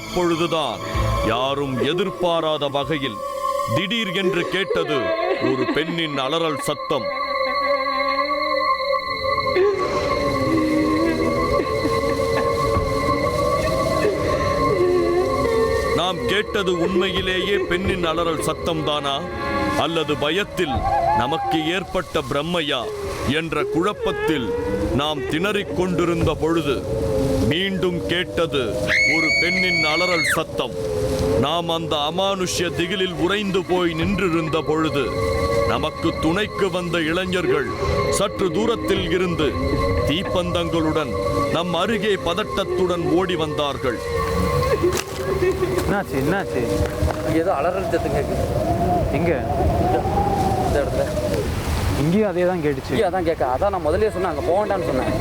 அப்பொழுதுதான் யாரும் எதிர்பாராத வகையில் திடீர் என்று கேட்டது ஒரு பெண்ணின் அலறல் சத்தம். நாம் கேட்டது உண்மையிலேயே பெண்ணின் அலறல் சத்தம்தானா அல்லது பயத்தில் நமக்கு ஏற்பட்ட பிரம்மையா என்ற குழப்பத்தில் நாம் திணறிக் கொண்டிருந்த பொழுது மீண்டும் கேட்டது ஒரு பெண்ணின் அலறல் சத்தம். நாம் அந்த அமானுஷ்ய திகிலில் உறைந்து போய் நின்றிருந்த பொழுது நமக்கு துணைக்கு வந்த இளைஞர்கள் சற்று தூரத்தில் இருந்து தீப்பந்தங்களுடன் நம் அருகே பதட்டத்துடன் ஓடி வந்தார்கள். என்னாச்சு? ஏதோ அலறல் சத்தம் கேட்குது. எங்க? இந்த இடத்துல. இங்கேயும் அதே தான் கேட்டுச்சு. அதான் கேட்க, அதான் நான் முதலே சொன்னேன் அங்கே போக வேண்டாம்னு சொன்னேன்.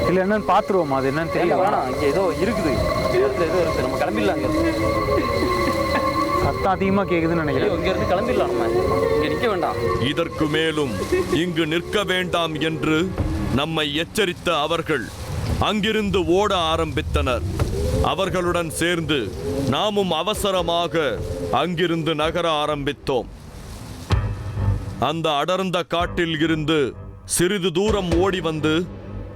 இல்லை என்னன்னு பார்த்துருவோமா? அது என்னன்னு தெரியல. வேணாம், இங்கே ஏதோ இருக்குது, இடத்துல ஏதோ இருக்குது, நம்ம கிளம்பிடலாம். அங்கே சத்தம் அதிகமாக கேட்குதுன்னு நினைக்கிறேன். இங்கேருந்து கிளம்பிடலாம், நம்ம இங்கே நிற்க வேண்டாம். இதற்கு மேலும் இங்கு நிற்க வேண்டாம் என்று நம்மை எச்சரித்த அவர்கள் அங்கிருந்து ஓட ஆரம்பித்தனர். அவர்களுடன் சேர்ந்து நாமும் அவசரமாக அங்கிருந்து நகர ஆரம்பித்தோம். அந்த அடர்ந்த காட்டில் இருந்து சிறிது தூரம் ஓடி வந்து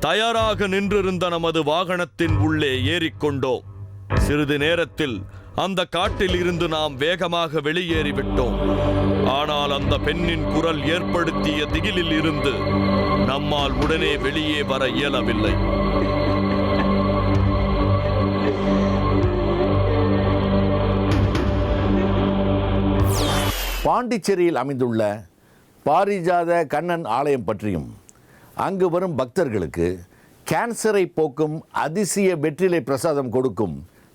தயாராக நின்றிருந்த நமது வாகனத்தின் உள்ளே ஏறிக்கொண்டோம். சிறிது நேரத்தில் அந்த காட்டில் இருந்து நாம் வேகமாக வெளியேறிவிட்டோம். ஆனால் அந்த பெண்ணின் குரல் ஏற்படுத்திய திகிலில் இருந்து நம்மால் உடனே வெளியே வர இயலவில்லை. பாண்டிச்சேரியில் அமைந்துள்ள பாரிஜாத கண்ணன் ஆலயம் பற்றியும் அங்கு வரும் பக்தர்களுக்கு கேன்சரை போக்கும் அதிசய வெற்றிலை பிரசாதம் கொடுக்கும்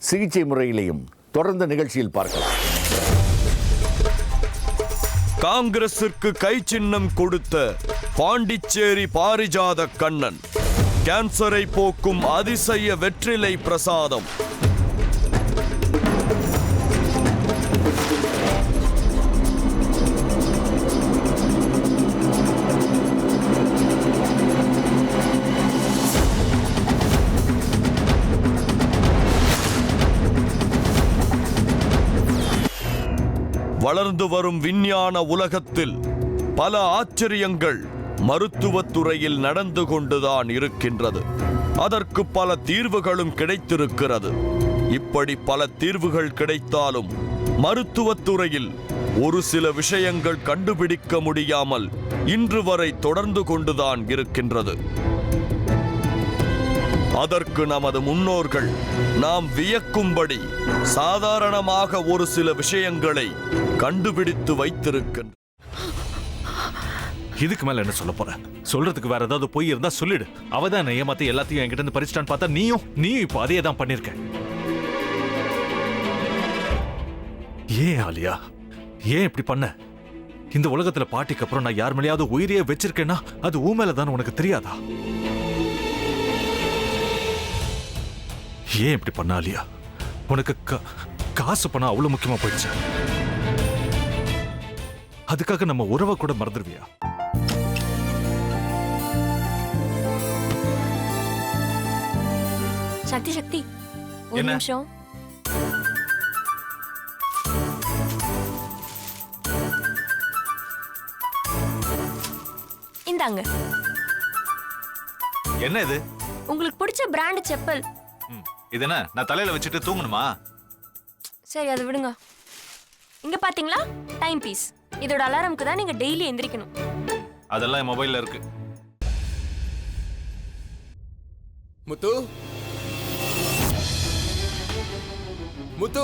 சிகிச்சை முறையிலையும் தொடர்ந்த நிகழ்ச்சியில் பார்க்கலாம். காங்கிரசிற்கு கை சின்னம் கொடுத்த பாண்டிச்சேரி பாரிஜாத கண்ணன் கேன்சரை போக்கும் அதிசய வெற்றிலை பிரசாதம். வளர்ந்து வரும் விஞ்ஞான உலகத்தில் பல ஆச்சரியங்கள் மருத்துவத்துறையில் நடந்து கொண்டுதான் இருக்கின்றது. அதற்கு பல தீர்வுகளும் கிடைத்திருக்கிறது. இப்படி பல தீர்வுகள் கிடைத்தாலும் மருத்துவத்துறையில் ஒரு சில விஷயங்கள் கண்டுபிடிக்க முடியாமல் இன்று வரை தொடர்ந்து கொண்டுதான் இருக்கின்றது. அதற்கு நமது முன்னோர்கள் நாம் வியக்கும்படி சாதாரணமாக ஒரு சில விஷயங்களை கண்டுபிடித்து வைத்திருக்கின்றனர். இதுக்கு மேல என்ன சொல்ல போற? சொல்றதுக்கு வேற ஏதாவது போய் இருந்தா சொல்லிடு. அவதான் ஏமாத்தி எல்லாத்தையும் என்கிட்ட இருந்து பறிச்சிட்டான்னு பார்த்தா நீயும் இப்ப அதே தான் பண்ணிருக்க. ஏன் ஆலியா, ஏன் இப்படி பண்ண? இந்த உலகத்துல பாட்டிக்கு அப்புறம் நான் யார் மேலேயாவது உயிரையே வச்சிருக்கேன்னா அது ஊ மேலதான் உனக்கு தெரியாதா? ஏன் இப்படி பண்ண ஆலியா? உனக்கு காசு பணம் அவ்வளவு முக்கியமா போயிடுச்சு. அதுக்காக நம்ம உறவை கூட மறந்துடுவியா? சக்தி சக்தி, ஒரு நிமிஷம். இந்தாங்க. என்ன இது? உங்களுக்கு பிடிச்ச பிராண்ட் செப்பல். இது என்ன, நான் தலையில வச்சுட்டு தூங்கணுமா? சரி, அதை விடுங்க. இங்க பாத்தீங்களா, டைம் பீஸ். இதோட அலாரம்க்கு தான் நீங்க டெய்லி எந்திரிக்கணும். அதெல்லாம் என் மொபைல்ல இருக்கு. முத்து, முத்து,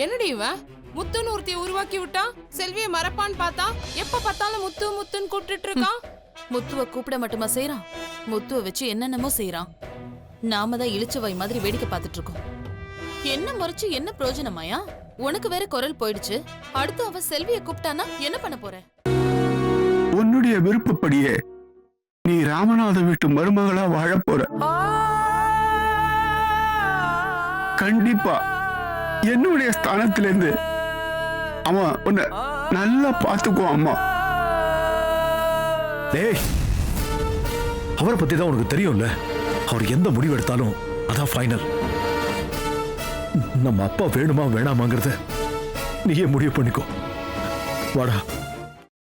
என்னடி இவன் முத்துன்னு ஒருத்திய உருவாக்கி விட்டா? செல்விய மறப்பான்னு பார்த்தா எப்ப பார்த்தாலும் முத்து முத்துன்னு கூப்பிட்டு இருக்கான். முத்துவ கூப்பிட மட்டுமா செய்யறான், முத்துவ வச்சு என்னென்னமோ செய்யறான். நாம தான் இழிச்சவாய் மாதிரி வேடிக்கை பார்த்துட்டு இருக்கோம். என்ன முறைச்சு என்ன பிரயோஜனமாயா? உனக்கு வேற குரல் போயிடுச்சு. அடுத்து அவ செல்விய கூப்பிட்டானா என்ன பண்ண போற? உன்னுடைய விருப்பப்படியே நீ ராமநாத வீட்டு மருமகளா வாழ போற. கண்டிப்பா என்னுடைய ஸ்தானத்திலிருந்து அவன் உன்னை நல்லா பார்த்துக்குவான். அம்மா, டேய், அவரை பத்தி தான் உனக்கு தெரியும்ல. அவர் எந்த முடிவு எடுத்தாலும் அதான் ஃபைனல். நம்ம அப்பா வேணுமா வேணாமாங்கிறத நீயே முடிவு பண்ணிக்கோ. வாடா.